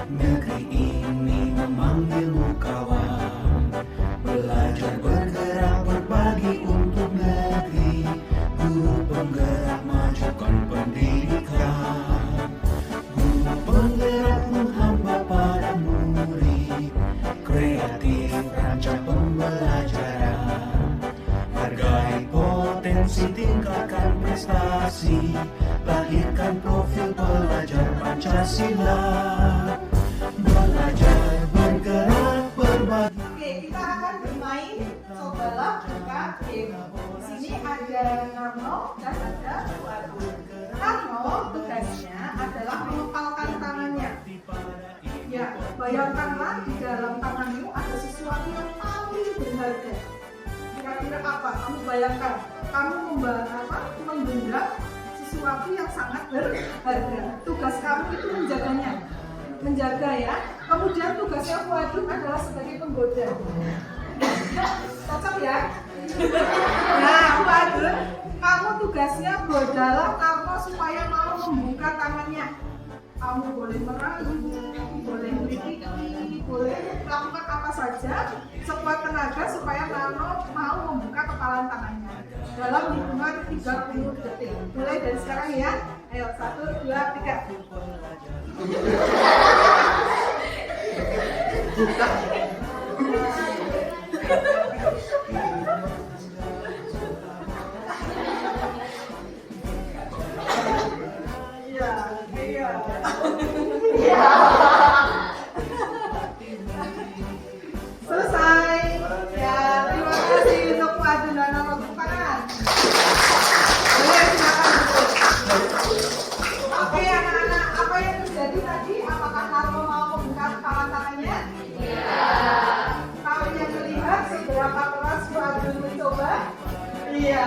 Negeri ini memanggilmu kawan, belajar bergerak berbagi untuk negeri. Guru penggerak majukan pendidikan, guru penggerak menghamba pada murid, kreatif rancang pembelajaran. Hargai potensi, tingkatkan prestasi, lahirkan profil pelajar Pancasila. Belajar, bergerak, berbagi. Oke, kita akan bermain cobalah buka game. Di sini ada Narno dan ada Wadu. Narno tugasnya adalah mengepalkan tangannya. Ya, bayangkanlah di dalam tanganmu ada sesuatu yang paling berharga. Kira-kira apa? Kamu bayangkan, kamu menggenggam sesuatu yang sangat berharga. Tugas kamu itu menjaga ya. Kemudian tugasnya Fuadun adalah sebagai penggoda. Cocok ya? Nah, Fuadun, kamu tugasnya godalah Narno supaya mau membuka tangannya. Kamu boleh merayu, boleh berpikir, boleh melakukan apa saja sekuat tenaga supaya Narno mau membuka kepalan tangannya dalam hitungan 30 detik. Mulai dari sekarang ya. Ayo, 1, 2, 3. Buka. Selesai. Ya, terima kasih untuk Wadu dan Narno. Tepuk tangan. Boleh, silakan duduk. Oke anak-anak, apa yang terjadi tadi? Apakah Narno mau membuka kepala tangannya? Iya. Kalau yang melihat seberapa keras Wadu mencoba? Iya.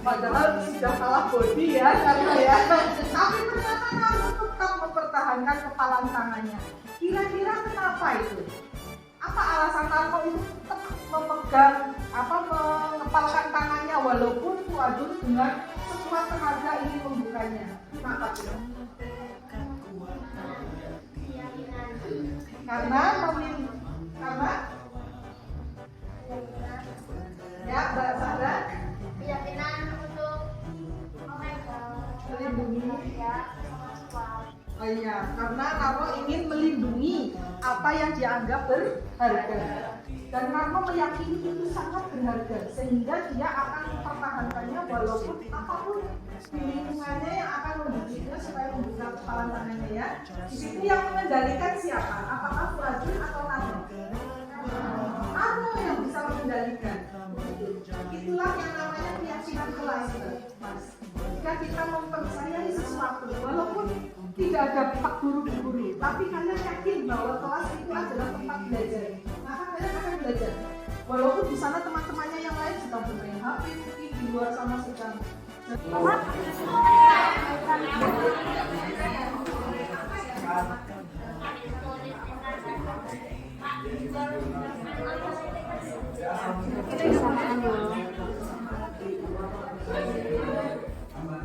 Padahal sudah kalah body ya, karena ya. Tapi ternyata Narno tetap mempertahankan kepalan tangannya. Kira-kira kenapa itu? Apa alasan Narno itu tetap mengepalkan tangannya walaupun Fuadun dengan sekuat tenaga ingin membukanya? Kenapa sih? Karena ya Mbak Sandra, keyakinan untuk melindungi. ya. Oh iya, karena Narno ingin melindungi apa yang dianggap berharga. Dan Narno meyakini itu sangat berharga, sehingga dia akan mempertahankannya walaupun apapun di lingkungannya yang akan mendidiknya supaya membuka kepala tangannya ya. Di situ yang mengendalikan siapa? Apakah Fuadun atau Narno? Narno yang bisa mengendalikan. Itulah yang namanya keyakinan kelas, Mas. Jika kita mempercayai sesuatu, walaupun tidak ada pak guru-guru, tapi kalian yakin bahwa kelas itu adalah tempat belajar, maka kalian akan belajar. Walaupun di sana teman-temannya yang lain sedang bermain HP, mungkin di luar sana sedang.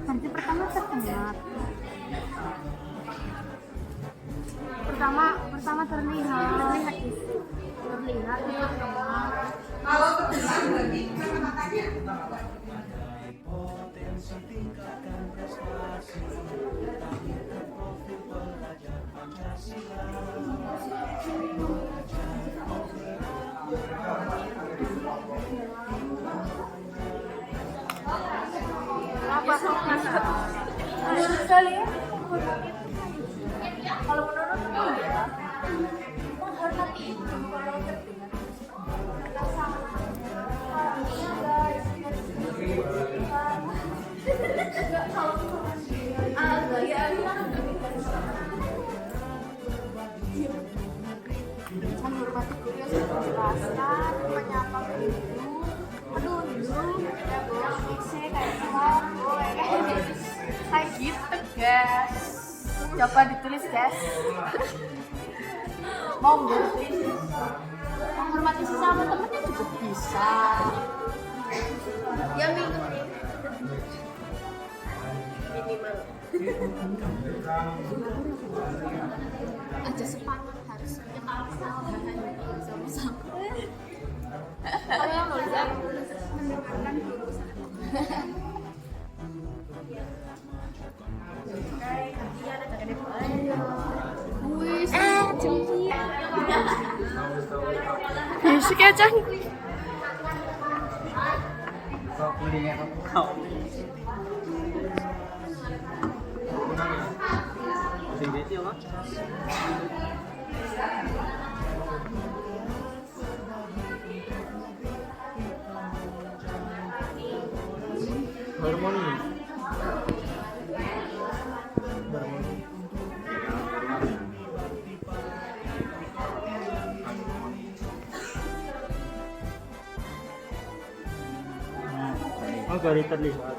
Nanti pertama terlihat terlihat Kalau terdengar berarti kata-katanya. Potensi, tingkatkan prestasi, lahirkan profil pelajar Pancasila. menurut kalian kalau menurut ya menghormati itu kalau terdengar kita sama guys nggak kalau menghormati guru yang sudah menjelaskan, menyapa guru, aduh ya bos, fixnya kayak kayak gitu guys. Coba ditulis guys. Mau nggak menghormati sesama temennya juga bisa. Ya minimal. Aja sepakat harus sama-sama. Kalau belajar mendengarkan guru satu. Wih, Fisik aja. Kok kulinya kau? Sing beti apa? Harmoni. Oh, dari terlibat.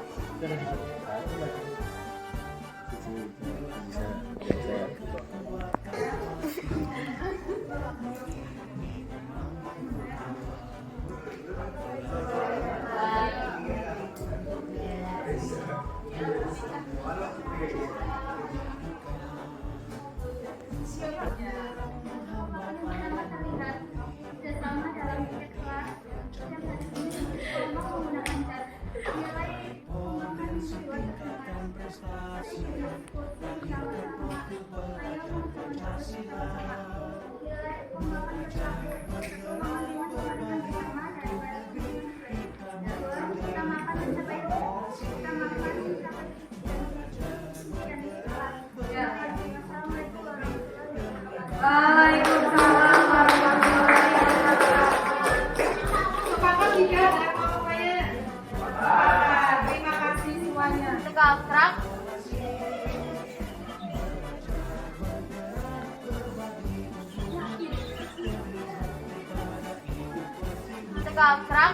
Sepakat tidak ada apa-apanya. Terima kasih semuanya. Tegaprak. Tegaprak.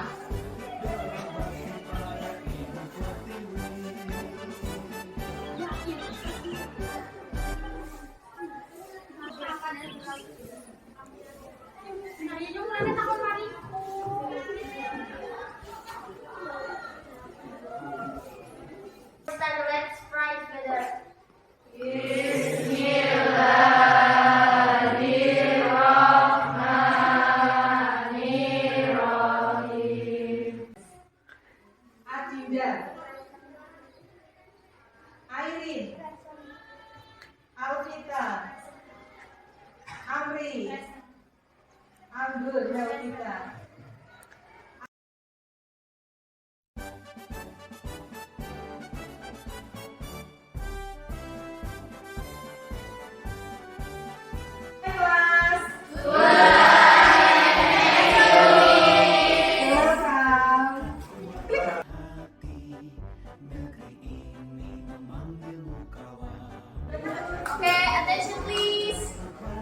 Let's pray together. Adinda, Airin, Alvita, Amri, Anggur, Helvita. Kelas. Welcome. Okay, attention please.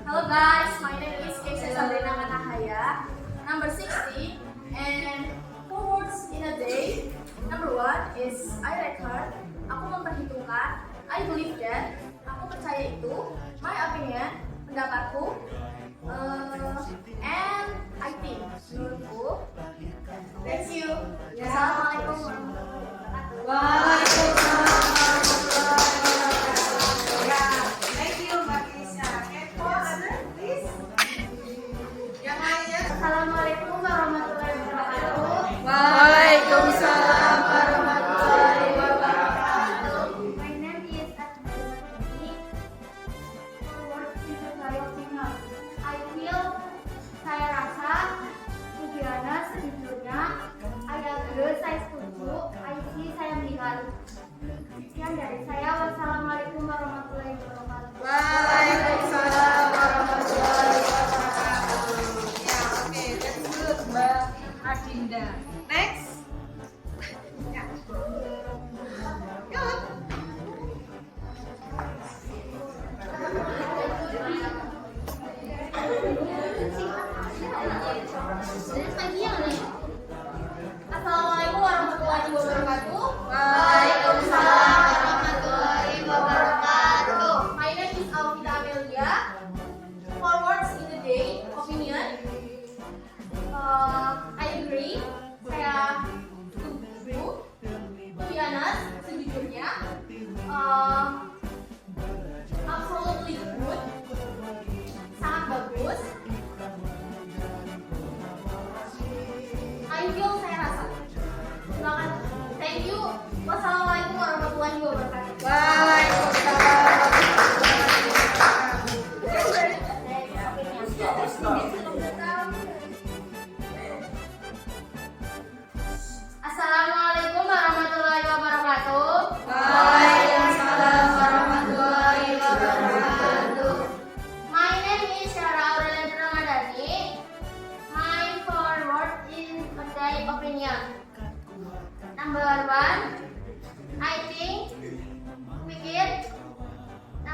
Hello guys, my name is Keisha Sabrina Manahaya, number 60, and 4 words in a day. Number 1 is I record. Aku memperhitungkan. I believe that. Aku percaya itu. My opinion, pendapatku. And I think, menurutku. Thank you. Assalamualaikum warahmatullahi wabarakatuh. Waalaikumsalam warahmatullahi wabarakatuh. Ya, thank you Mbak Kisha. Kepo, ada please. Yang lainnya. Assalamualaikum warahmatullahi wabarakatuh. Waalaikumsalam warahmatullahi wabarakatuh.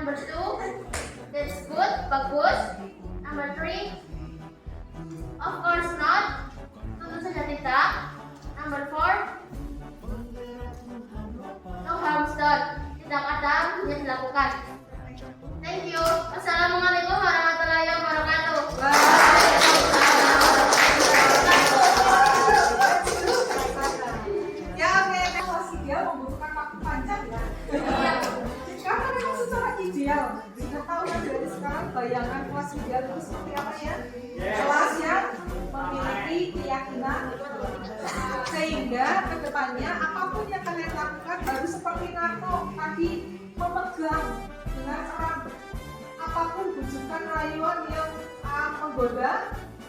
Number 2, that's good, bagus. Number 3, of course not, tentu saja tidak. Number 4, no harm done, tidak ada yang dilakukan. Thank you. Assalamualaikum warahmatullahi wabarakatuh. Ya oke, kelas ideal membutuhkan waktu panjang ya. Karena memang secara ideal, sudah tahu ya dari sekarang bayangan kelas ideal itu seperti apa ya? Kelas yang memiliki keyakinan sehingga kedepannya apapun yang kalian lakukan harus seperti Nato tadi, memegang dengan erat apapun bujukan rayuan yang menggoda,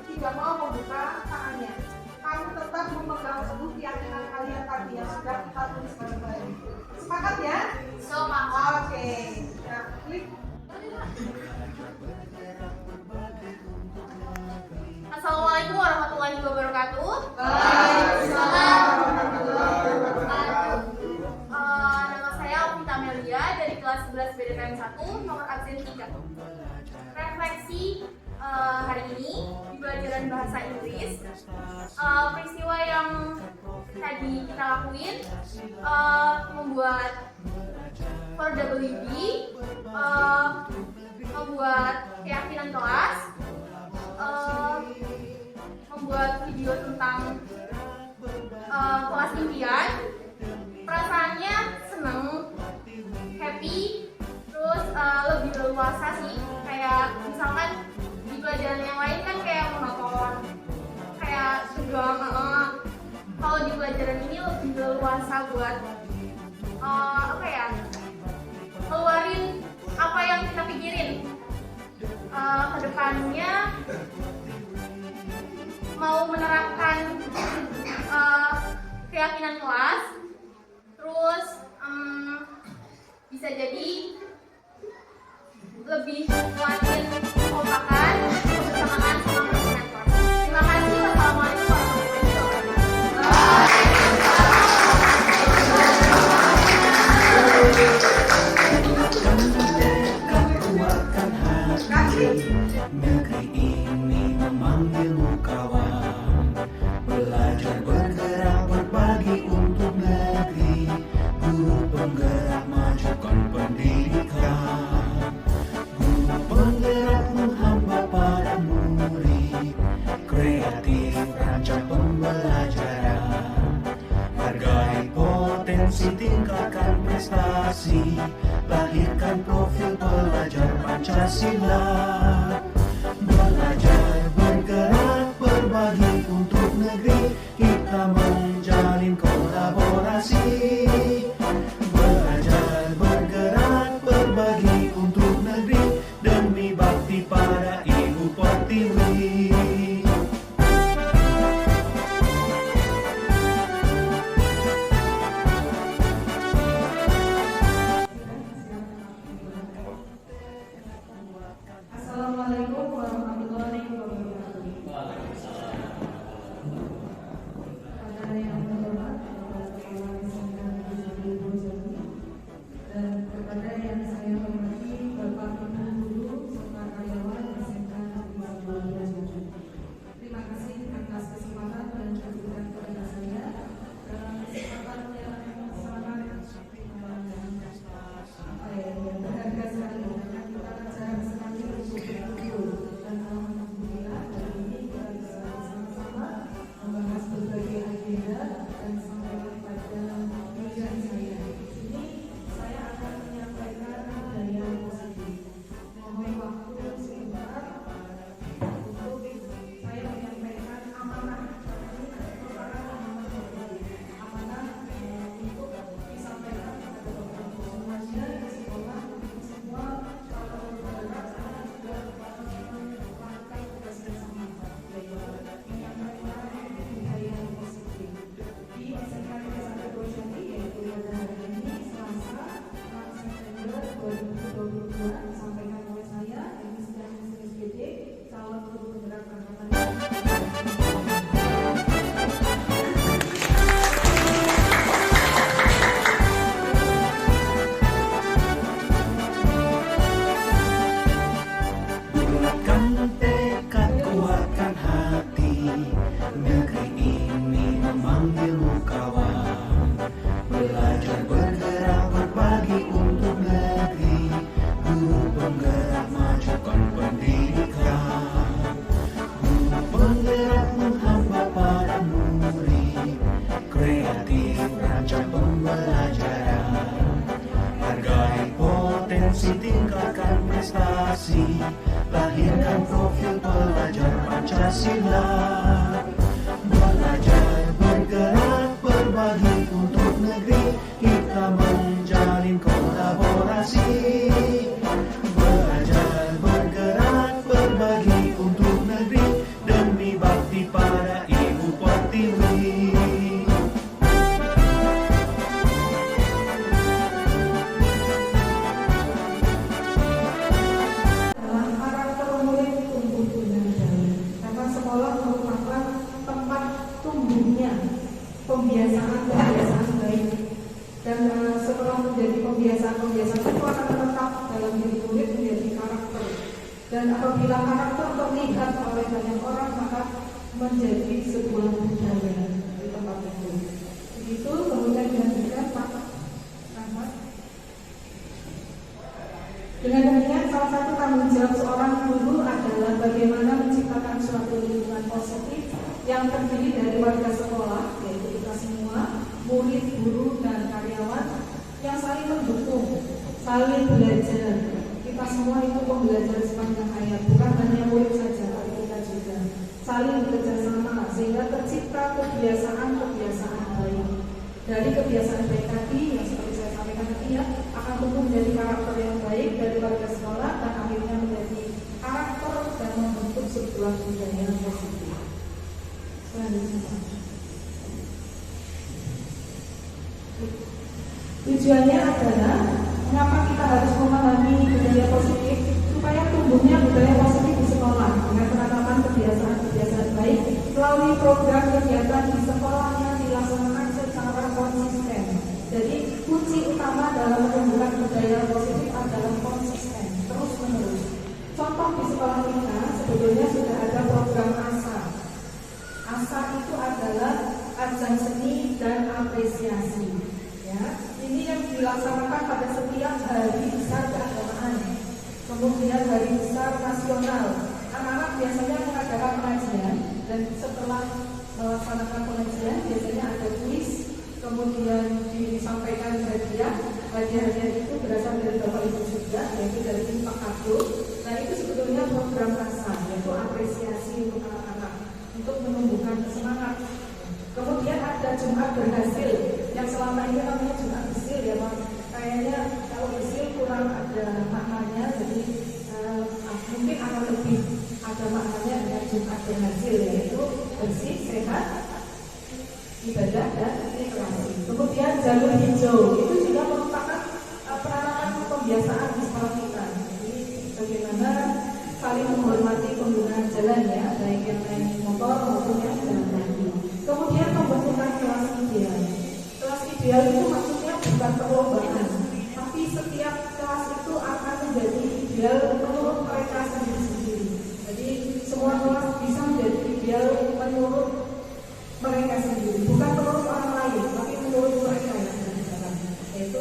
tidak mau membuka tangannya. Kamu tetap memegang teguh keyakinan kalian tadi yang sudah kita tulis bareng-bareng. Sepakat ya? Oke. Nah, klik. Assalamualaikum warahmatullahi wabarakatuh. Waalaikumsalam warahmatullahi wabarakatuh. Nama saya Opita Amelia dari kelas 11 BDPM 1, nomor absen 3. Refleksi hari ini di pelajaran bahasa Inggris, peristiwa yang tadi kita lakuin membuat for WB, membuat keyakinan kelas, membuat video tentang kelas impian. Perasaannya seneng, happy, terus lebih leluasa sih. Kayak misalkan di pelajaran yang lain kan kayak monoton, kayak tegang. Kalau di pelajaran ini lebih leluasa buat keluarin apa yang kita pikirin. Kedepannya mau menerapkan keyakinan kelas, terus bisa jadi lebih kuatin kekompakan, kebersamaan sama teman-teman kelas. Terima kasih. Wassalamualaikum warahmatullahi Kuatkan hati, negeri ini memanggilmu kawan. Belajar bergerak berbagi untuk negeri, guru penggerak majukan pendidikan. Guru penggerak menghamba pada murid, kreatif rancang pembelajaran. Hargai potensi, tingkatkan prestasi, lahirkan profil pelajar Pancasila. Belajar bergerak berbagi untuk negeri, kita menjalin kolaborasi. Belajar bergerak berbagi untuk negeri, demi bakti pada Ibu Pertiwi. Assalamualaikum warahmatullahi wabarakatuh. Kepada yang terhormat Bapak Kepala Sekolah Ibu Jami dan kepada yang saya hormati Bapak Ibu Guru serta karyawan SMK Negeri 1 Jami. Terima kasih atas kesempatan dan kejutan kepada saya dalam kesempatan yang sangat berharga sekali. Kita jarang sekali berkumpul dan alhamdulillah hari ini kita bisa bersama-sama membahas berbagai agenda dan sampai pada tujuan saya. Di sini saya akan menyampaikan hal yang positif. Mohon waktu sebentar untuk saya menyampaikan amanah. Ini merupakan amanah positif. Amanah untuk disampaikan kepada bapak-ibu semuanya di sekolah, semua kalau bergerak saya juga melakukan tugas bersama, yaitu menyampaikan budaya yang positif di SMK Negeri 1 Jami, yaitu pada hari ini Selasa 6 September 2022 disampaikan oleh saya Inisial SPD calon guru penggerak angkatan. toleransi, tingkatkan prestasi, lahirkan profil pelajar Pancasila. Belajar, bergerak, berbagi untuk negeri, kita menjalin kolaborasi. Belajar, bergerak, berbagi untuk negeri, demi bakti pada Ibu Pertiwi. Dalam karakter murid tumbuh dengan baik, karena sekolah merupakan tempat tumbuhnya kebiasaan-kebiasaan baik, dan setelah menjadi kebiasaan-kebiasaan itu akan menetap dalam diri murid menjadi karakter, dan apabila karakter terlihat oleh banyak orang maka menjadi sebuah budaya di tempat itu. Begitu kemudian dilanjutkan Pak Rahmat. Dengan demikian, salah satu tanggung jawab seorang guru adalah bagaimana menciptakan suatu lingkungan positif yang terdiri dari warga sekolah, yaitu kita semua, murid, guru, dan karyawan, yang saling mendukung, saling belajar. Kita semua itu pembelajar sepanjang hayat, bukan hanya murid saja, tapi kita juga saling bekerjasama sehingga tercipta kebiasaan-kebiasaan baik. Dari kebiasaan baik tadi, yang seperti saya sampaikan tadi ya, akan tumbuh menjadi karakter yang baik dari warga sekolah dan akhirnya menjadi karakter dan membentuk sebuah budaya yang positif. Selanjutnya, tujuannya adalah mengapa kita harus memahami budaya positif supaya tumbuhnya budaya positif di sekolah dengan penanaman kebiasaan-kebiasaan baik melalui program kegiatan di sekolah yang dilaksanakan secara konsisten. Jadi kunci utama dalam menumbuhkan budaya positif adalah konsisten, terus menerus. Contoh di sekolah kita sebetulnya sudah ada program ASA. ASA itu adalah ajang seni dan apresiasi. Ya, ini yang dilaksanakan pada setiap hari besar keagamaan, kemudian hari besar nasional. Anak-anak biasanya mengadakan pengajian dan setelah melaksanakan pengajian biasanya ada kuis, kemudian disampaikan hadiah. Hadiah-hadiah itu berasal dari Bapak Ibu juga, yaitu dari Infak Kado. Nah itu sebetulnya program ASA, yaitu apresiasi untuk anak-anak untuk menumbuhkan semangat. Kemudian ada Jumat Berhasil yang selama ini namanya Jumat Berhasil ya Pak. Kayaknya kalau berhasil kurang ada maknanya, jadi mungkin akan lebih ada maknanya dengan Jumat Berhasil, yaitu bersih, sehat, ibadah dan rekreasi. Kemudian jalur hijau itu juga merupakan penanaman kebiasaan di sekolah kita. Jadi bagaimana saling menghormati pengguna jalan ya, baik yang naik motor maupun yang jalan kaki. Kemudian pembentukan kelas ideal. Kelas ideal itu maksudnya bukan perlombaan, tapi setiap kelas itu akan menjadi ideal menurut mereka sendiri-sendiri. Jadi semua kelas bisa menjadi ideal menurut mereka sendiri, bukan menurut orang lain, tapi menurut mereka yang berjalan, yaitu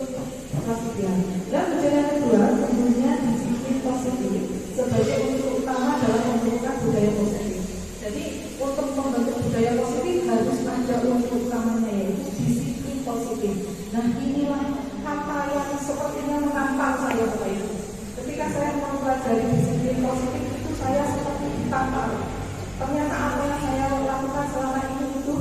kelas ideal. Dan tujuan yang kedua tentunya disiplin positif sebagai unsur utama dalam membentuk budaya positif. Jadi untuk membentuk budaya positif harus ada unsur utamanya, yaitu disiplin positif. Nah inilah kata yang sepertinya menantang saya Bapak Ibu. Ketika saya mempelajari disiplin positif itu saya seperti ditampar. Ternyata apa yang saya lakukan selama ini itu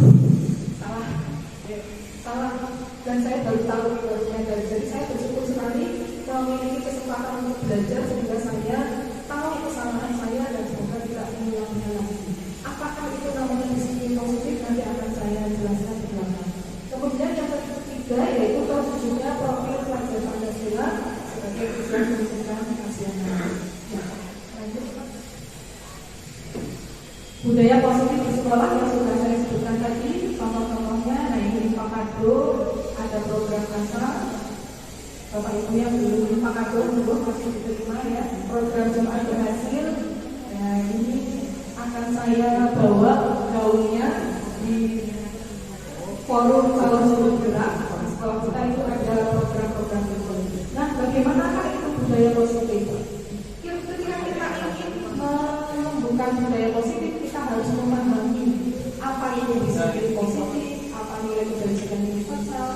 salah, dan saya baru tahu menyadari. Jadi saya bersyukur sekali memiliki kesempatan untuk belajar sehingga saya tahu kesalahan saya dan semoga tidak mengulanginya lagi. Apakah itu namanya disiplin positif nanti akan saya jelaskan di belakang. Kemudian yang ketiga yaitu terwujudnya profil pelajar Pancasila sebagai tujuan pendidikan nasional. Ya, lanjut. Budaya positif di sekolah yang sudah saya sebutkan tadi, contoh-contohnya, nah ini Infak Kado, ada program ASA. Bapak Ibu yang belum Infak Kado dulu masih diterima ya. Program Jumat Berhasil. Nah ini akan saya bawa gaulnya di forum calon guru gerak. Sekolah kita itu ada program-program itu. Nah bagaimanakah itu budaya positif? Ketika kita ingin menumbuhkan budaya positif, kita harus memahami apa itu disiplin positif, apa nilai kebajikan universal,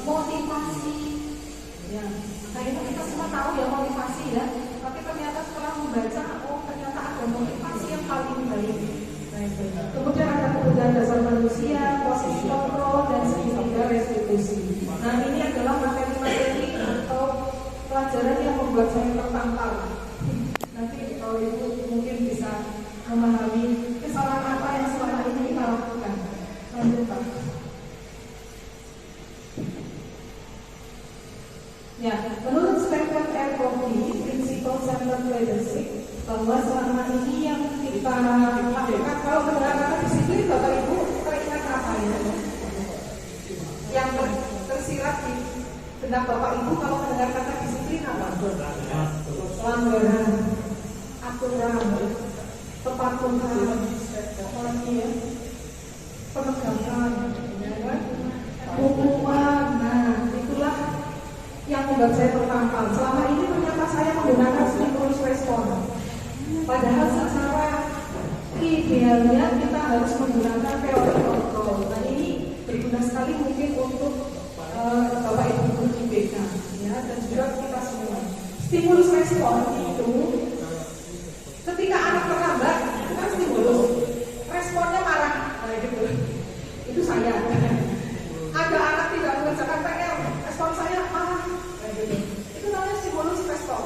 motivasi, ya, Nah itu kita semua tahu ya motivasi ya, tapi ternyata setelah membaca, oh ternyata ada motivasi yang paling baik. Nah, itu. Kemudian ada kebutuhan dasar manusia, posisi kontrol, dan segitiga restitusi. Nah ini adalah materi-materi atau pelajaran yang membuat saya tertampar. Nanti kalau ibu mungkin bisa memahami kesalahan apa yang selama ini kita lakukan. Lanjut Pak. Ya, menurut Stephen R. Covey, Principle Centered Leadership, bahwa selama ini yang kita lakukan, kalau mendengar kata disiplin, Bapak Ibu teringat apa ya? Yang tersirat di benak Bapak Ibu kalau mendengar kata disiplin apa? Pelanggaran, aturan, kepatuhan, apalagi ya, penegakan, hukuman. Nah, itulah yang membuat saya tertampar. Selama ini ternyata saya menggunakan stimulus respon. Padahal secara idealnya kita harus menggunakan teori kontrol. Nah ini berguna sekali mungkin untuk Bapak Ibu guru IPK ya, dan juga kita semua. Stimulus respon itu ketika anak terlambat itu kan stimulus, responnya marah. Nah itu saya. Ada anak tidak mengerjakan PR, respon saya marah. Itu namanya stimulus respon.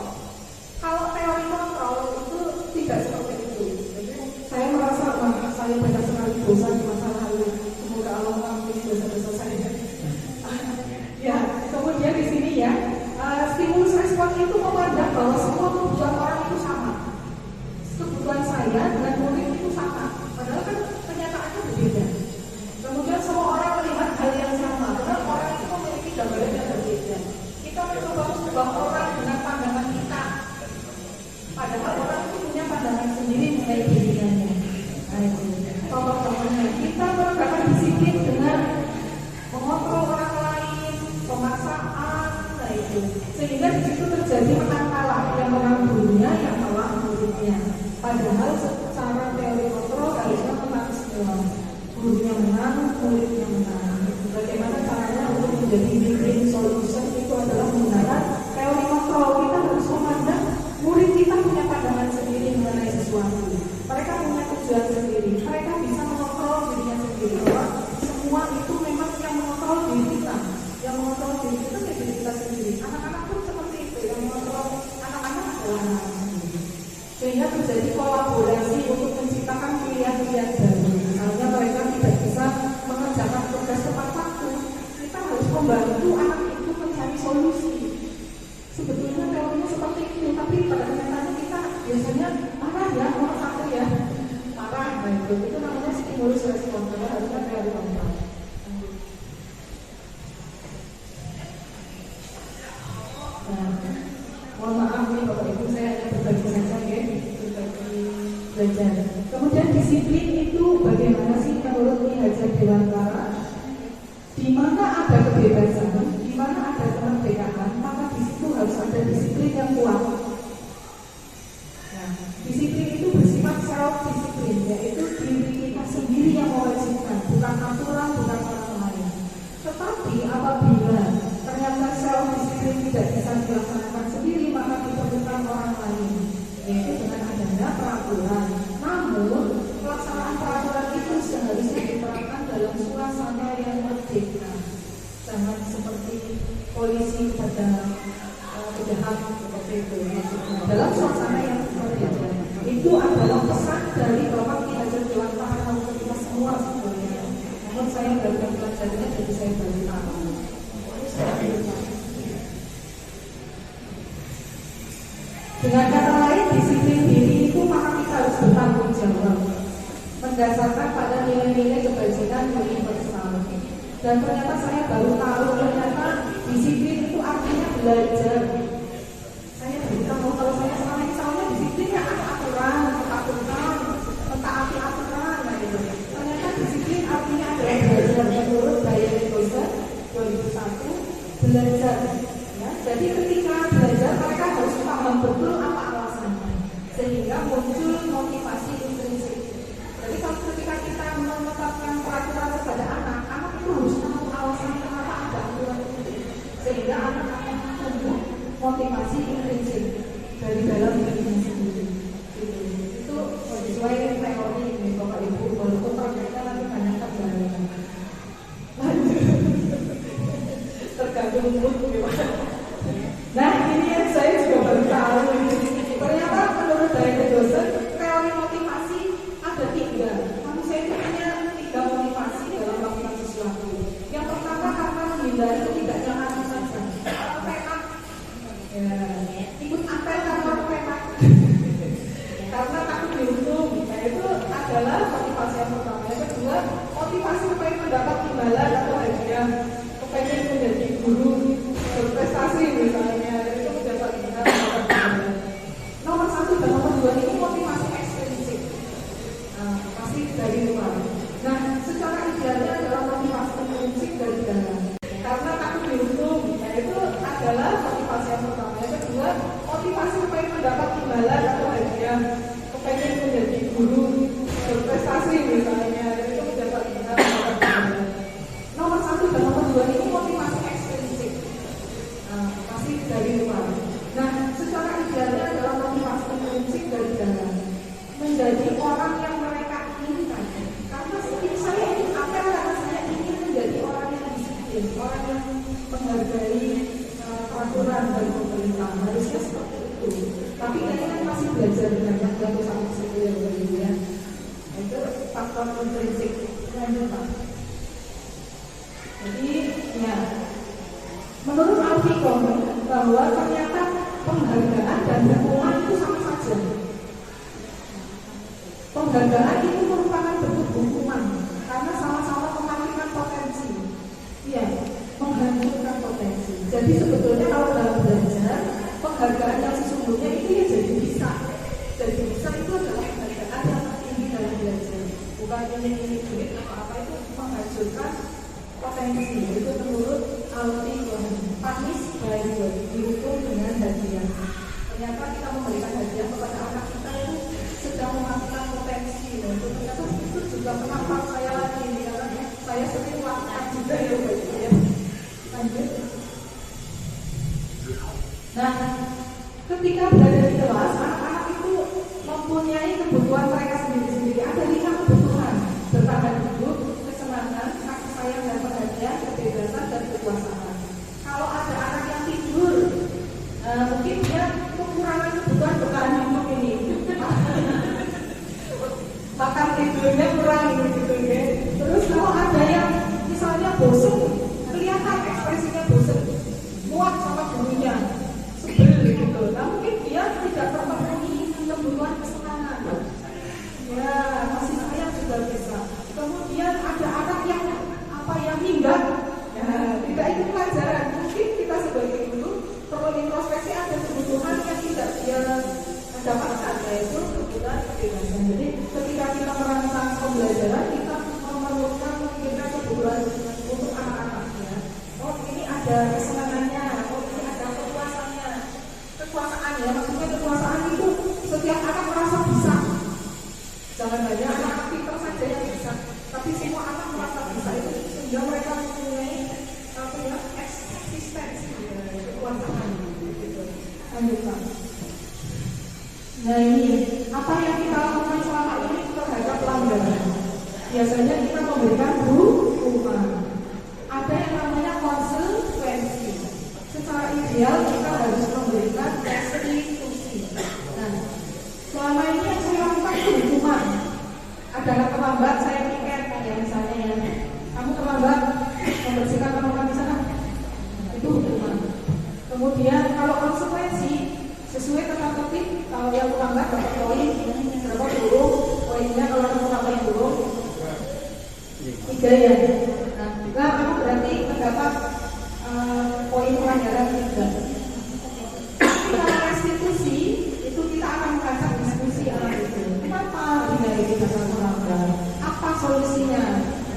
Kalau teori kontrol itu tidak seperti itu. Jadi saya merasa saya banyak sekali dosa di masa lalu. Semoga Allah mengampuni dosa-dosa saya. Ya, kemudian di sini ya, stimulus respon itu memandang bahwa semua kebutuhan orang itu sama. Kebutuhan saya dan murid itu sama. Padahal kan kenyataannya berbeda. Kemudian semua orang melihat hal yang sama. Padahal orang itu memiliki gambaran yang berbeda. Kita mencoba mengubah orang dengan pandangan kita. Padahal orang itu punya pandangan sendiri mengenai dirinya. Nah itu contoh-contohnya. Kita menegakkan disiplin dengan mengontrol orang lain, pemaksaan, nah itu. Sehingga di situ terjadi menang kalah, yang menang gurunya, yang kalah muridnya. Padahal secara teori kontrol harusnya menang semua. Gurunya menang, muridnya menang. Bagaimana caranya untuk menjadi win-win solution itu adalah menggunakan teori kontrol. Kita harus memandang murid kita punya pandangan sendiri mengenai sesuatu. Mereka punya tujuan sendiri. Mereka bisa mengontrol dirinya sendiri. Bahwa semua itu memang yang mengontrol diri kita. Yang mengontrol diri kita ya diri kita sendiri. Anak-anak pun seperti itu. Yang mengontrol anak-anak adalah anak sendiri. Sehingga terjadi kolaborasi untuk menciptakan pilihan-pilihan baru. Misalnya mereka tidak bisa mengerjakan tugas tepat waktu. Kita harus membantu anak itu mencari solusi. Sebetulnya teorinya seperti itu, tapi pada kenyataannya kita biasanya marah ya, nomor satu ya, marah. Nah itu namanya stimulus respon, karena harusnya teori kontrol. Nah, mohon maaf nih Bapak Ibu, saya hanya berbagi saja ya, berbagi belajar. Kemudian disiplin itu bagaimana sih menurut Ki Hajar Dewantara? Di mana ada kebebasan, di mana ada kemerdekaan, maka di situ harus ada disiplin yang kuat. Nah, disiplin itu bersifat self-disiplin, yaitu diri kita sendiri yang mewajibkan, bukan aturan, bukan orang lain. Tetapi apabila ternyata self-disiplin tidak bisa dilaksanakan sendiri, maka diperlukan orang lain, yaitu dengan adanya peraturan. Namun, pelaksanaan peraturan itu seharusnya diterapkan dalam suasana yang merdeka. Jangan seperti polisi kepada penjahat seperti itu. Dalam suasana yang merdeka. Itu adalah pesan dari Bapak Ki Hajar Dewantara untuk kita semua sebetulnya. Namun saya baru mempelajarinya, jadi saya baru tahu. Dengan kata lain, disiplin diri itu maka kita harus bertanggung jawab, mendasarkan pada nilai-nilai kebajikan universal. Dan ternyata saya baru tahu ternyata disiplin itu artinya belajar. Saya beritahu kalau saya selama ini tahunya disiplin ya ada aturan, kepatuhan, mentaati aturan, nah itu. Ternyata disiplin artinya adalah belajar. Menurut Brian Koser 2001 belajar. Ya, jadi ketika belajar mereka harus paham betul apa alasannya, sehingga muncul motivasi intrinsik. Jadi kalau ketika kita menetapkan peraturan kepada anak itu harus tahu alasan kenapa ada aturan itu, sehingga anak akan tumbuh motivasi intrinsik dari dalam dirinya sendiri. Itu sesuai teori ini Bapak Ibu, walaupun prakteknya nanti banyak kebenaran. Tergantung mood gimana. Nah ini yang saya juga baru tahu. Ternyata menurut dari dosen teori motivasi ada 3. Manusia itu punya 3 motivasi dalam melakukan sesuatu. Yang pertama karena menghindari ketidaknyamanan saja. Penak. Ya, ikut apel karena penak. Karena takut dihukum. Nah itu adalah motivasi yang pertama. Yang kedua, motivasi supaya mendapat imbalan atau hadiah. Kepengen menjadi guru berprestasi misalnya, itu mendapat imbalan. Nomor 1 dan nomor 2 ini motivasi ekstrinsik. Pasti dari luar. Nah, secara idealnya adalah motivasi intrinsik dari dalam. Karena takut dihukum. Nah itu adalah motivasi yang pertama. Yang kedua, motivasi supaya mendapat imbalan atau hadiah. Kepengen menjadi guru berprestasi misalnya, itu mendapat imbalan. Nomor 1 dan nomor 2 ini motivasi ekstrinsik. Pasti dari luar. Nah, secara idealnya adalah motivasi intrinsik dari dalam. Menjadi orang yang mereka inginkan. Karena saya ingin apa? Karena saya ingin menjadi orang yang disiplin, orang yang menghargai peraturan dari pemerintah. Harusnya seperti itu. Tapi kayaknya masih belajar banyak dari sama sekali ya. Itu faktor intrinsik. Lanjut Pak. Jadi ya, menurut Alfie bahwa ternyata penghargaan dan hukuman itu sama saja. Penghargaan itu merupakan bentuk hukuman karena sama-sama mematikan potensi. Iya, menghancurkan potensi. Jadi sebetulnya kalau dalam belajar, penghargaan yang sesungguhnya itu ya jadi bisa. Jadi bisa itu adalah penghargaan yang tertinggi dalam belajar. Bukan ini duit apa-apa, itu menghancurkan potensi. Itu menurut Alfie Panis baik dihukum dengan hadiah. Ternyata kita memberikan hadiah kepada anak kita itu sedang mematikan potensi. Dan itu ternyata itu juga menampar saya lagi karena saya sering melakukan juga ya Bapak ya. Lanjut. Nah, ketika berada di kelas, anak-anak itu mempunyai kebutuhan mereka sendiri-sendiri. Ada 5 kebutuhan: bertahan hidup, kesenangan, kasih sayang dan perhatian, kebebasan dan kekuasaan. Kalau ada anak yang tidur, mungkin dia kekurangan kebutuhan bertahan hidup ini. Makan tidurnya kurang gitu ya. Terus kalau ada yang misalnya bosan, kelihatan ekspresinya bosan, muak sama gurunya, sebel gitu. Nah mungkin dia tidak terpenuhi kebutuhan kesenangan. Ya masih sayang juga bisa. Kemudian ada anak yang minggat, ya, tidak ikut pelajaran. Mungkin kita sebagai guru perlu introspeksi, ada kebutuhan yang tidak dia dapatkan, yaitu kebutuhan kebebasan. Jadi ketika kita merancang pembelajaran, kita memerlukan memikirkan kebutuhan untuk anak-anaknya. Oh ini ada kesenangannya, oh ini ada kekuasaan ya. Maksudnya kekuasaan itu setiap anak merasa bisa. Jangan hanya anak pintar saja yang bisa, tapi semua anak merasa bisa itu sehingga mereka mempunyai eksistensi kekuasaan gitu. Lanjut Pak. Nah ini apa yang kita lakukan selama ini terhadap pelanggaran? Biasanya kita memberikan hukuman. Ada yang namanya konsekuensi. Secara ideal kita harus memberikan restitusi. Nah, selama ini yang saya lakukan itu hukuman. Ada anak terlambat, saya piket ya misalnya ya. Kamu terlambat membersihkan kamar di sana, itu hukuman. Kemudian kalau konsekuensi sesuai tata tertib, kalau yang terlambat dapat poin berapa dulu, poinnya kalau kamu tambahin dulu 3 ya. Nah kamu berarti mendapat poin pelanggaran 3. Tapi kalau restitusi itu kita akan mengajak diskusi anak itu. Kenapa ini kita melanggar? Apa solusinya?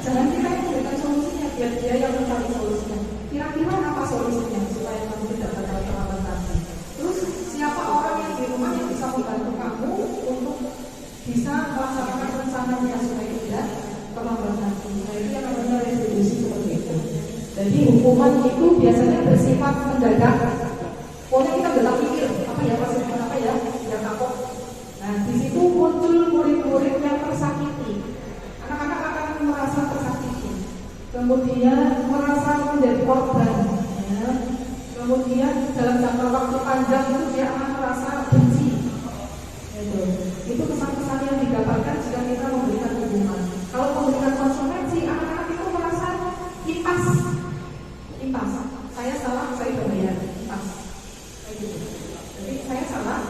Jangan kita yang memberikan solusinya, biar dia yang mencari solusinya. Kira-kira apa solusinya supaya kamu tidak bakal terlambat lagi? Terus siapa orang yang di rumah yang bisa membantu kamu untuk bisa melaksanakan rencananya supaya tidak terlambat lagi? Nah itu yang namanya restitusi seperti itu. Jadi hukuman itu biasanya bersifat mendadak. Pokoknya kita kemudian merasa menjadi korban, ya. Kemudian dalam jangka waktu panjang itu dia akan merasa benci. Itu kesan-kesan yang didapatkan jika kita memberikan hukuman. Kalau memberikan konsekuensi, anak-anak itu merasa impas. Saya salah, saya berbayar. Impas. Jadi saya salah,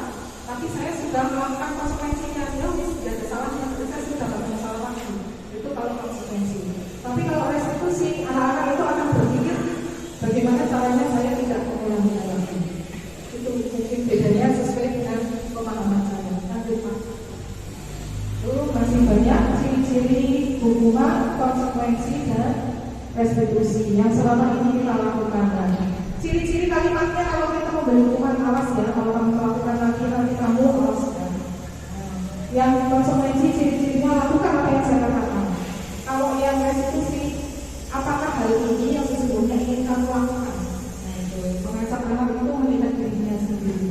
tapi saya sudah melakukan konsekuensinya. Dia ada salahnya, saya sudah tidak masalah lagi. Itu kalau konsekuensi. Tapi kalau restitusi, anak-anak itu akan berpikir bagaimana caranya saya tidak mengulanginya lagi. Itu mungkin bedanya sesuai dengan pemahaman saya. Lanjut Pak. Masih banyak ciri-ciri hukuman, konsekuensi dan restitusi yang selama ini kita lakukan. Ciri-ciri kalimatnya kalau kita memberi hukuman, awas ya, kalau kamu melakukan lagi nanti kamu awas ya. Yang konsekuensi ciri-cirinya lakukan apa yang saya katakan. Kalau yang restitusi, apakah hal ini yang sesungguhnya ingin kamu lakukan? Nah itu, mengajak anak itu melihat dirinya sendiri.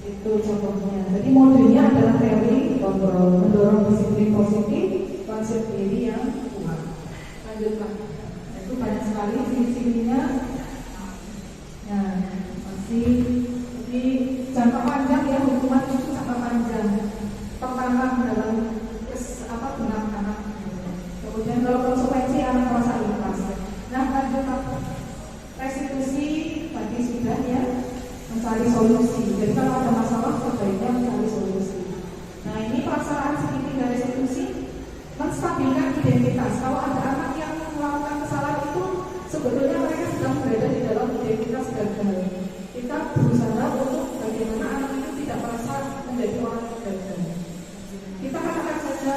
Itu contohnya. Jadi modenya adalah teori kontrol, mendorong disiplin positif, konsep diri yang kuat. Lanjutkan. Itu banyak sekali ciri-cirinya. Nah, masih di jangka panjang ya, hukuman itu jangka panjang. Pertama dalam benak anak. Kemudian kalau konsekuensi anak merasa ikhlas. Nah, lanjut restitusi tadi sudah ya, mencari solusi. Jadi kalau ada masalah sebaiknya mencari solusi. Nah, ini pelaksanaan segitiga restitusi menstabilkan identitas. Kalau ada anak yang melakukan kesalahan itu sebetulnya mereka sedang berada di dalam identitas gagal. Kita berusaha untuk bagaimana anak itu tidak merasa menjadi orang gagal. Kita katakan saja,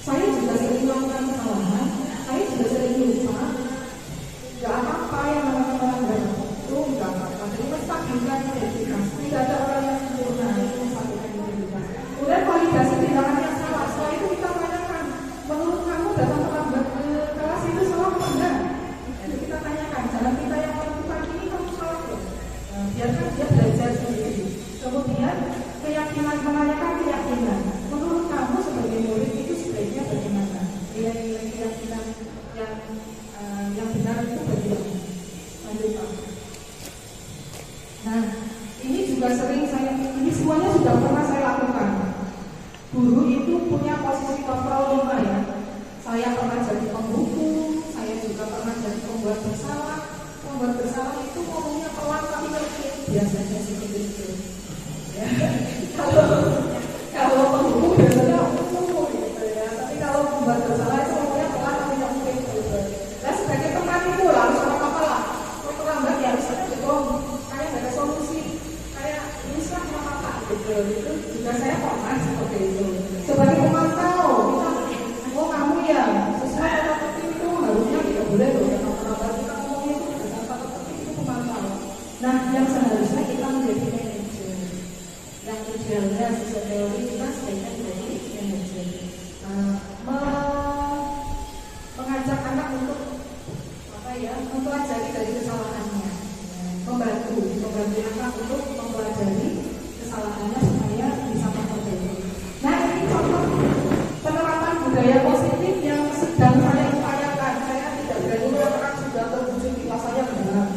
saya juga sering melakukan kesalahan, saya juga sering lupa. Gak apa-apa yang namanya melanggar itu, gak apa-apa. Jadi menstabilkan identitas. Tidak ada orang yang sempurna, itu menstabilkan identitas. Kemudian validasi tindakan yang salah. Setelah itu kita tanyakan, menurut kamu datang terlambat ke kelas itu salah atau enggak? Jadi kita tanyakan, jalan kita yang melakukan ini kamu salah loh. Biarkan dia belajar sendiri. Kemudian keyakinan, menanyakan keyakinan. Menurut kamu sebagai murid itu sebaiknya bagaimana? Nilai-nilai keyakinan yang benar itu bagaimana? Lanjut Pak. Nah, ini juga sering ini semuanya sudah pernah saya lakukan. Guru itu punya posisi kontrol 5 ya. Saya pernah jadi pembuku, saya juga pernah jadi pembuat bersalah. Pembuat bersalah itu ngomongnya pelan tapi ngerti, biasanya sih gitu. Ya. Kalau pembuku biasanya gitu ya. Tapi kalau pembuat bersalah itu ngomongnya pelan tapi ngerti gitu. Nah, sebagai teman itu harus apa-apa lah. Kalau terlambat ya harus ada kayak gak ada solusi. Kayak ini sudah apa-apa gitu. Itu juga saya pernah seperti itu. Sebagai pemantau, kita, kamu ya sesuai kata tertib itu harusnya tidak boleh loh. Kalau kita ngomongnya itu dengan kata tertib itu pemantau. Nah, yang seharusnya kita menjadi manajer. Yang idealnya sesuai teori kita sebaiknya menjadi manajer. Mengajak anak untuk mempelajari dari kesalahannya, membantu anak untuk mempelajari kesalahannya supaya bisa memperbaiki. Nah, ini contoh penerapan budaya positif yang sedang saya upayakan. Saya tidak berani mengatakan sudah terwujud di kelas saya benar.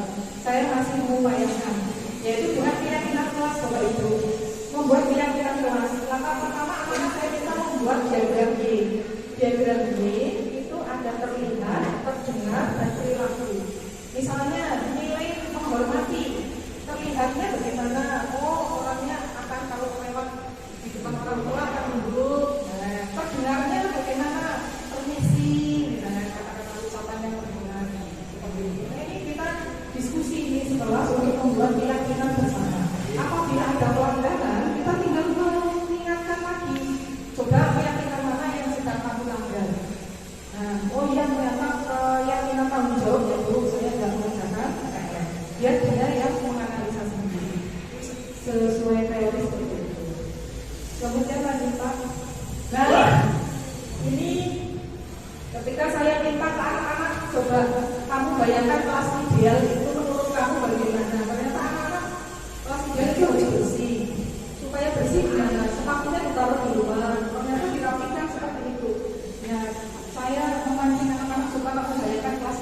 Saya masih mengupayakan, yaitu dengan keyakinan kelas Bapak Ibu. Membuat keyakinan kelas. Langkah pertama anak saya minta membuat diagram Y. Diagram Y itu ada terlihat, terdengar, dan perilaku. Misalnya nilai menghormati, terlihatnya bagaimana? Oh, orangnya akan kalau lewat di depan orang tua akan duduk. Nah, terdengarnya bagaimana? Permisi, misalnya kata-kata ucapan yang terdengar. Seperti ini. Nah, ini kita diskusi ini setelah untuk membuat keyakinan bersama. Apabila ada pelanggaran, kita tinggal mengingatkan lagi. Coba keyakinan mana yang sedang kamu langgar. Nah, oh iya ternyata keyakinan tanggung jawab ya Bu, saya nggak mengerjakan. Biar dia yang menganalisa sendiri sesuai teori seperti itu. Kemudian lanjut Pak. Nah, ini ketika saya minta ke anak-anak, coba kamu bayangkan kelas ideal itu menurut kamu bagaimana? Ternyata anak-anak kelas ideal itu harus bersih. Supaya bersih gimana? Sepatunya ditaruh di luar. Ternyata dirapikan seperti itu. Ya, saya memancing anak-anak supaya membayangkan kelas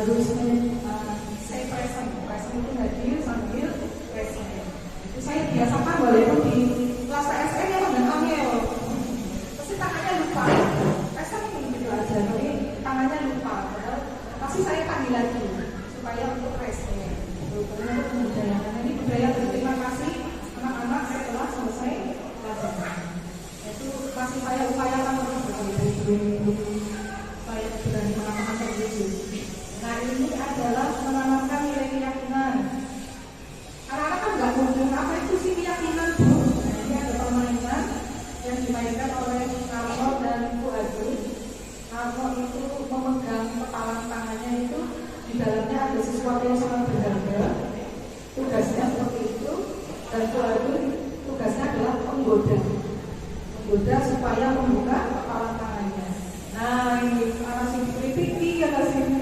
harus say present. Present itu hadir sambil present. Itu saya biasakan walaupun di kelas TSN yang ada angel. Pasti tangannya lupa. Present gitu aja, tapi tangannya lupa. Padahal pasti saya panggil lagi supaya untuk present. Karena itu budaya. Karena ini budaya berterima kasih anak-anak setelah selesai pelajaran. Itu masih saya upayakan untuk berminggu. Saya berani menanamkan itu. Nah ini adalah menanamkan nilai keyakinan. Anak-anak kan nggak ngomong apa itu sih keyakinan Bu. Nah, ini ada permainan yang dimainkan oleh Karlo dan Bu Adi. Karlo itu memegang kepala tangannya itu di dalamnya ada sesuatu yang sangat berharga. Tugasnya seperti itu. Dan Bu Adi tugasnya adalah menggoda supaya membuka kepala tangannya. Nah ini anak sini kritik anak sini.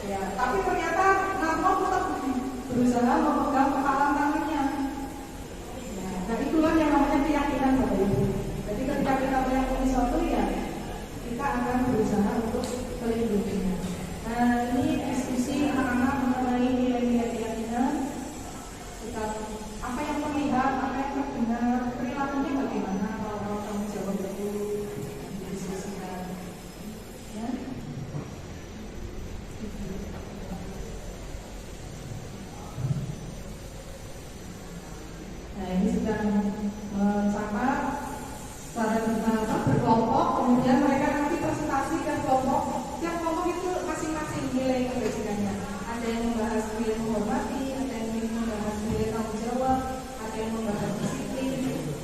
Ya, tapi ternyata Karlo tetap berusaha memegang kepala tangannya. Ya, nah itulah yang namanya keyakinan Bapak Ibu. Jadi ketika kita meyakini sesuatu ya kita akan berusaha untuk melindunginya. Nah ini diskusi anak-anak mengenai nilai-nilai keyakinan. Kita apa yang terlihat, apa yang terdengar, perilakunya bagaimana kalau kamu jawab itu didiskusikan. Ya. Nah ini sedang mencatat secara berkelompok, kemudian mereka nanti presentasi ke kelompok. Tiap kelompok itu masing-masing nilai kebajikannya. Ada yang membahas nilai menghormati, ada yang membahas nilai tanggung jawab, ada yang membahas disiplin.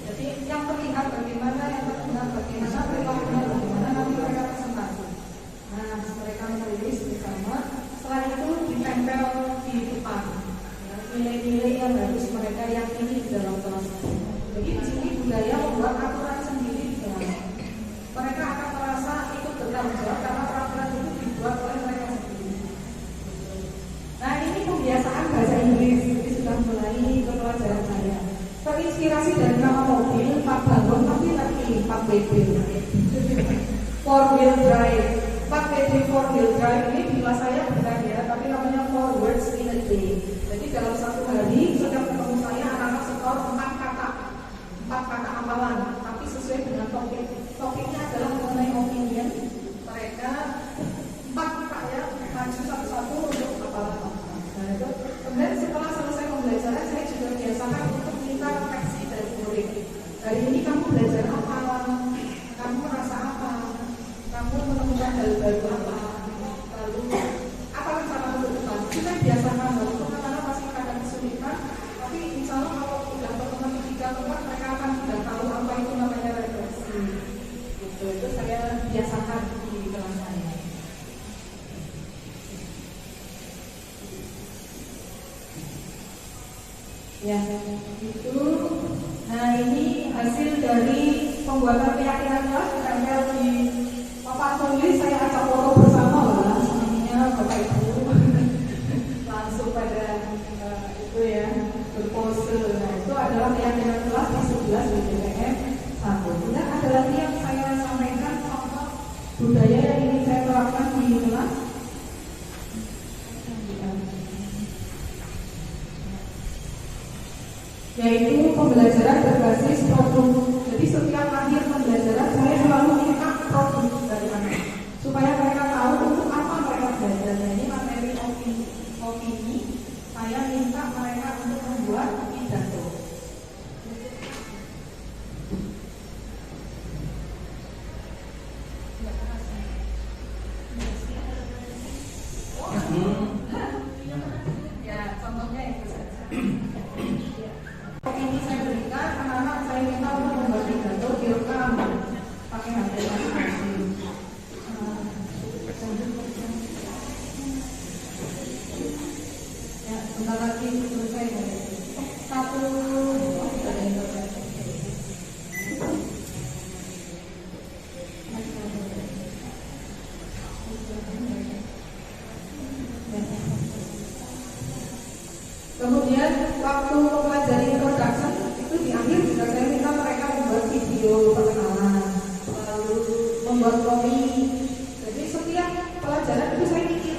Jadi yang terlihat bagaimana, yang terdengar bagaimana, perilakunya bagaimana, nanti mereka presentasi. Nah mereka menulis bersama. Setelah itu ditempel di depan. Nilai-nilai yang harus mereka yakini di dalam kelas. Jadi di sini budaya membuat aturan sendiri di dalam. Mereka akan merasa ikut bertanggung jawab karena peraturan itu dibuat oleh mereka sendiri. Nah ini pembiasaan bahasa Inggris. Jadi sudah mulai ke pelajaran saya. Terinspirasi dari nama mobil Pak Bangun tapi lagi 4WD. 4-wheel drive. 4WD 4-wheel drive ini di kelas saya bukan ya, tapi namanya 4 words in a day. Jadi dalam satu hari setiap ketemu saya anak-anak skor 4 kata amalan, tapi sesuai dengan topik. Topiknya adalah mengenai opinion. Mereka 4 kata ya, maju satu-satu untuk hafalan. Nah itu. Kemudian setelah selesai pembelajaran saya juga biasakan untuk minta refleksi dari murid. Hari ini kamu belajar apa? Kamu merasa apa? Kamu menemukan hal baru apa? Lalu apa rencana untuk depan? Kita biasakan untuk anak-anak masih ada kesulitan, tapi insya Allah kalau sudah pertemuan 3 tempat mereka akan sudah tahu apa itu namanya refleksi. Itu saya biasakan di kelas saya. Ya, itu. Nah ini hasil dari pembuatan keyakinan kelas ditempel di papan tulis. Saya ajak foto bersama lah, semuanya Bapak Ibu langsung pada itu ya berpose. Nah itu adalah keyakinan kelas di 11 di DPM 1. Kemudian ada lagi yang saya sampaikan contoh budaya yang ingin saya terapkan di kelas. Yaitu pembelajaran berbasis produk. Jadi setiap akhir pembelajaran saya selalu minta produk dari anak supaya mereka tahu untuk apa mereka belajar. Nah, ini materi opini saya minta mereka untuk membuat pidato. Ya contohnya itu saja. Ini saya berikan anak-anak saya minta untuk membuat pidato direkam pakai HP masing-masing. Ya, sebentar lagi selesai ya. Satu kemudian waktu mempelajari introduction itu di akhir juga saya minta mereka membuat video perkenalan, lalu membuat komik. Jadi setiap pelajaran itu saya mikir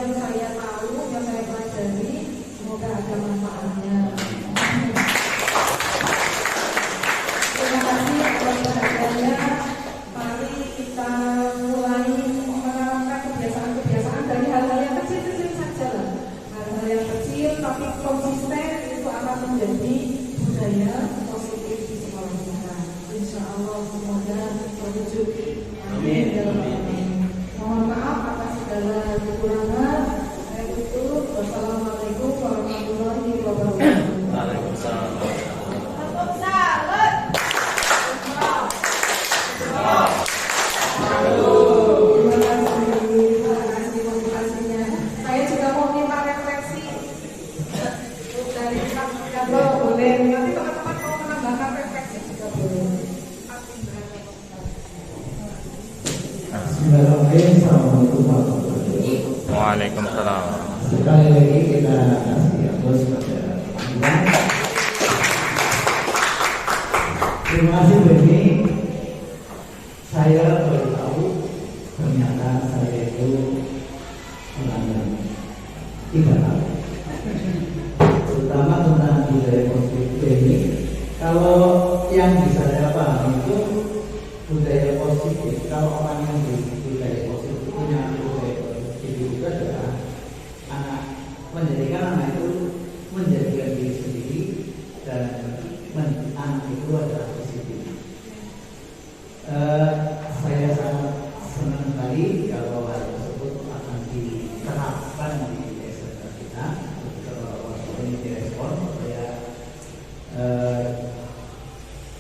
yang saya tahu, yang saya pelajari, semoga ada manfaatnya. Terima kasih atas perhatiannya. Mari kita mulai menerapkan kebiasaan-kebiasaan dari hal-hal yang kecil-kecil saja lah. Hal-hal yang kecil tapi konsisten itu akan menjadi budaya positif di sekolah kita. Insya Allah semoga terwujud. Amin. Mohon maaf atas segala kekurangan. Saya tutup. Wassalamualaikum warahmatullahi wabarakatuh. Waalaikumsalam. Terima kasih motivasinya. Saya juga mau minta refleksi dari kalau boleh. Nanti teman-teman mau menambahkan refleksi juga boleh. Assalamualaikum warahmatullahi wabarakatuh. Waalaikumsalam. Sekali lagi kita kasih aplaus pada Anda. Terima kasih Beni. Saya baru tahu ternyata saya itu melanggar 3 hal, terutama tentang budaya positif ini. Kalau yang bisa saya paham itu budaya positif, kalau orang yang budaya positif punya budaya positif itu adalah anak menjadikan anak itu menjadikan diri sendiri dan anak itu adalah positif. Saya sangat senang sekali kalau hal tersebut akan diterapkan di SMK kita. Kalau ini direspon supaya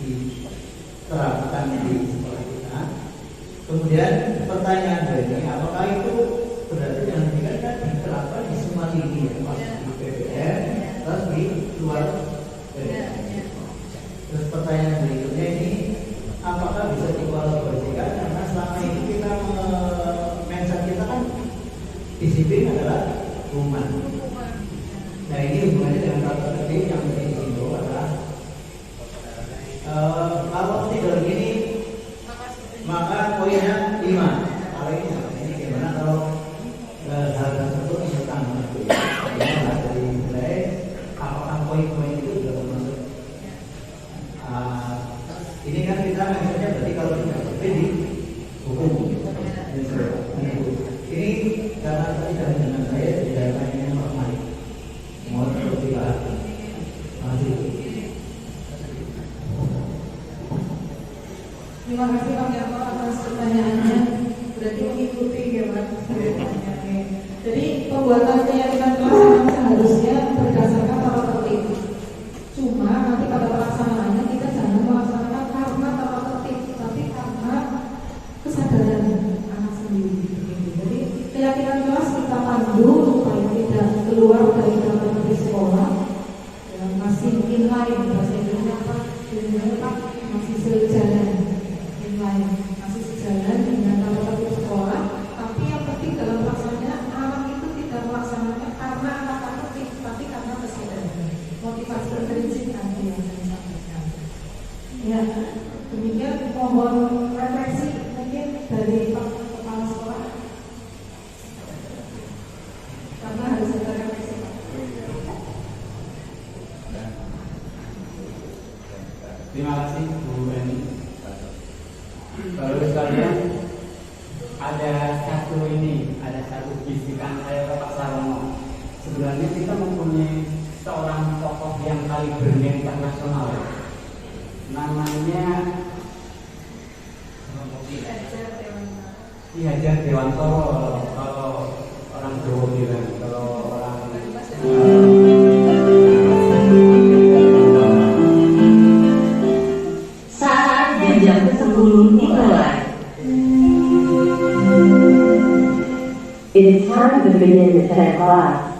diterapkan di sekolah kita. Kemudian pertanyaan berikutnya, apakah itu berarti yang dikatakan diterapkan di semua lini ya, Mas, di PPR, terus di luar PPR. Terus pertanyaan berikutnya ini, apakah bisa dikolaborasikan? Karena selama ini kita mindset kita kan disiplin adalah hukuman. Nah ini hubungannya dengan kata tadi yang tadi disinggung adalah kalau tidak begini maka poinnya 5. Kalau ini gimana kalau hal tersebut tentang dari nilai apakah poin-poin itu sudah termasuk? Ini kan kita maksudnya berarti kalau tidak disiplin di hukum. Ini karena tadi dengan saya tidak hanya normal. Mohon diperhatikan. Terima kasih Pak Yarto atas pertanyaannya. Berarti mengikuti ya Pak. Jadi pembuatan keyakinan kelas memang seharusnya berdasarkan tata tertib. Cuma nanti pada pelaksanaannya kita jangan melaksanakan karena tata tertib, tapi karena kesadaran anak sendiri. Jadi keyakinan kelas kita pandu supaya tidak keluar dari tata tertib sekolah. Dan masih inline bahasa Indonesia Pak, masih sejalan. Masih sejalan dengan tata tertib sekolah, tapi yang penting dalam pelaksanaannya anak itu tidak melaksanakan karena anak tertib, tapi karena kesadaran. Motivasi intrinsik tadi yang saya sampaikan. Ya, demikian mohon refleksi mungkin dari Pak Kepala Sekolah. Karena harus ada refleksi Pak. Terima kasih Bu Eni. Baru sekalian ada satu bisikan saya ke Pak Sarono. Sebenarnya kita mempunyai seorang tokoh yang kalibernya internasional. Namanya Ki Hajar Dewantoro kalau orang Jawa bilang, kalau orang saatnya jam 10 dimulai. It is time to begin the 10 class.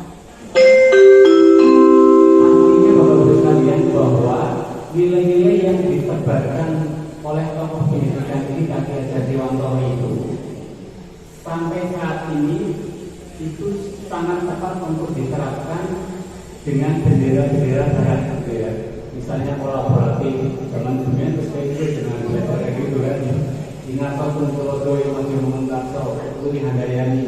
artinya Bapak-Ibu sekalian bahwa nilai-nilai yang ditebarkan oleh tokoh pendidikan ini Ki Hajar Dewantoro itu sampai saat ini itu sangat tepat untuk diterapkan dengan bendera-bendera barat gitu ya. Misalnya kolaboratif zaman dunia terus kayak gitu dengan belajar gitu kan. Ingat pun Solodo yang masih mengentakso itu Handayani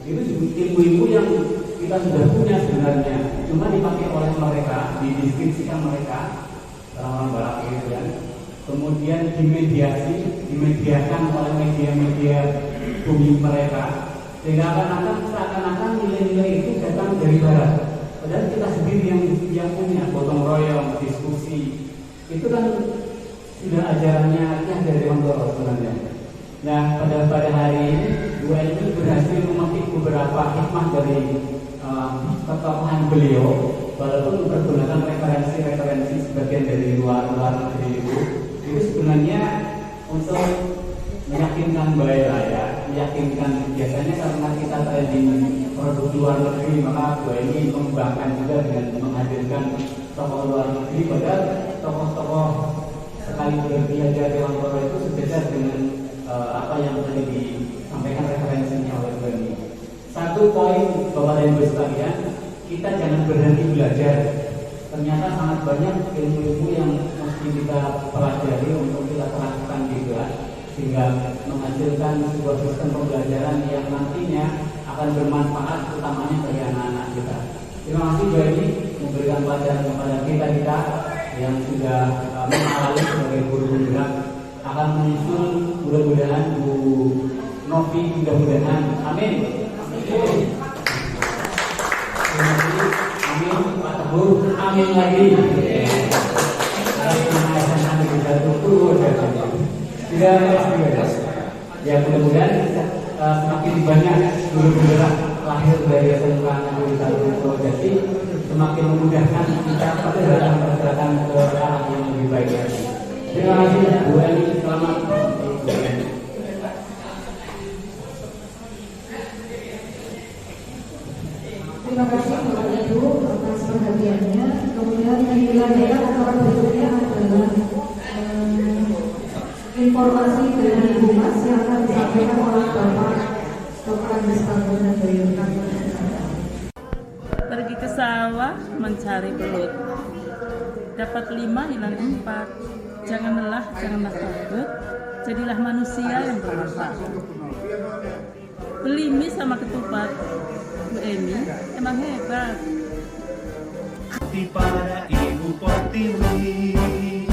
Itu ilmu-ilmu yang kita sudah punya sebenarnya, cuma dipakai oleh mereka, dideskripsikan mereka orang-orang barat gitu kan. Kemudian dimediakan oleh media-media bumi mereka, sehingga seakan-akan nilai-nilai itu datang dari barat. Padahal kita sendiri yang punya gotong royong, diskusi, itu kan sudah ajarannya dari Wantoro sebenarnya. Nah, pada hari ini Bu Eni berhasil memetik beberapa hikmah dari ketokohan beliau, walaupun menggunakan referensi sebagian dari luar negeri itu sebenarnya untuk meyakinkan lah ya, meyakinkan. Biasanya karena kita trading produk luar negeri, maka Bu Eni mengembangkan juga dengan menghadirkan tokoh luar negeri, padahal tokoh-tokoh sekali belajar di Wantoro itu sejajar dengan apa yang tadi disampaikan referensinya oleh Bu Eni. Satu poin Bapak dan Ibu sekalian, kita jangan berhenti belajar. Ternyata sangat banyak ilmu-ilmu yang mesti kita pelajari untuk kita terapkan di kelas, sehingga menghasilkan sebuah sistem pembelajaran yang nantinya akan bermanfaat utamanya bagi anak-anak kita. Terima kasih Bu Eni memberikan pelajaran kepada kita yang sudah mengalami sebagai guru penggerak. Akan menyusul mudah-mudahan Bu Novi, mudah-mudahan, amin. Amin, Pak Teguh, amin lagi. Ya, mudah-mudahan semakin banyak guru penggerak lahir dari SMK Negeri 1 Purwodadi, semakin memudahkan kita pergerakan ke arah yang lebih baik lagi. Terima kasih Bu Eni, selamat. Terima kasih Bapak Ibu atas perhatiannya. Kemudian dilanjutkan acara berikutnya adalah informasi dari Humas yang akan disampaikan oleh Bapak Dr. Andes Tangguna dari kantor. Pergi ke sawah mencari belut, dapat 5 hilang 4. Jangan lelah, janganlah takut, jadilah manusia yang bermanfaat. Beli mie sama ketupat, Bu Eni emang hebat. Para Ibu Pertiwi.